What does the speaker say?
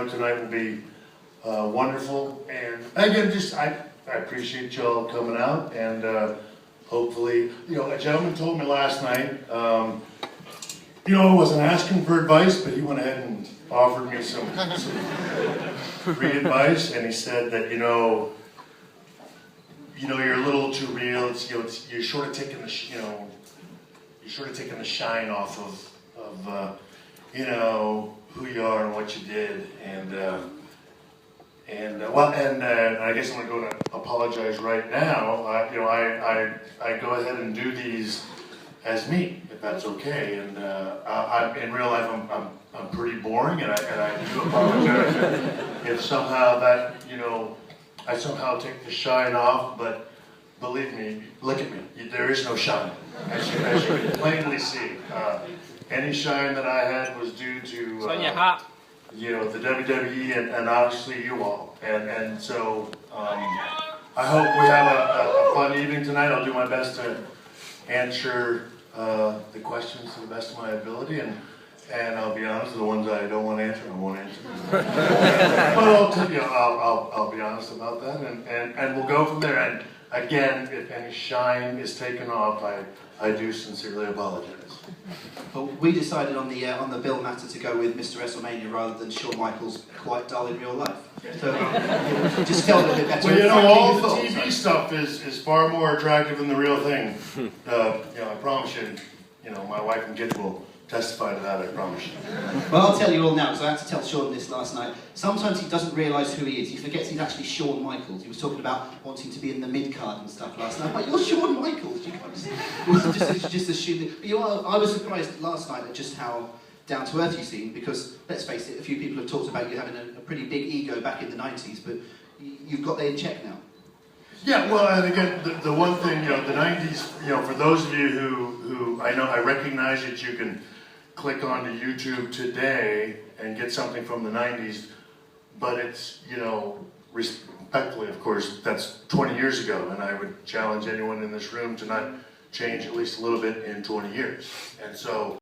know tonight will be wonderful. And again, I appreciate y'all coming out, and hopefully, a gentleman told me last night, I wasn't asking for advice, but he went ahead and offered me some free advice, and he said that, you're a little too real. You're sort of taking the, shine off of who you are and what you did, and I guess I'm going to apologize right now. I go ahead and do these as me, if that's okay. And in real life, I'm pretty boring, and I do apologize if somehow that I somehow take the shine off. But believe me, look at me. There is no shine, as you can plainly see. Any shine that I had was due to the WWE and obviously you all. And so I hope we have a fun evening tonight. I'll do my best to answer the questions to the best of my ability, and I'll be honest, the ones I don't want to answer, I won't answer. But I'll be honest about that, and we'll go from there. And again, if any shine is taken off, I do sincerely apologize. Well, we decided on the bill matter to go with Mr. WrestleMania rather than Shawn Michaels, quite dull in real life. So just felt a bit better. Well, all the TV stuff is far more attractive than the real thing. I promise you, my wife and kids will testify to that, I promise you. Well, I'll tell you all now, because I had to tell Shawn this last night. Sometimes he doesn't realise who he is. He forgets he's actually Shawn Michaels. He was talking about wanting to be in the mid-card and stuff last night. But you're Shawn Michaels. You can't just assume that. But I was surprised last night at just how down-to-earth you seem, because, let's face it, a few people have talked about you having a pretty big ego back in the 90s, but you've got that in check now. Yeah, well, and again, the one thing, the 90s, for those of you who I recognize that you can click onto YouTube today and get something from the 90s, but it's, respectfully, of course, that's 20 years ago, and I would challenge anyone in this room to not change at least a little bit in 20 years. And so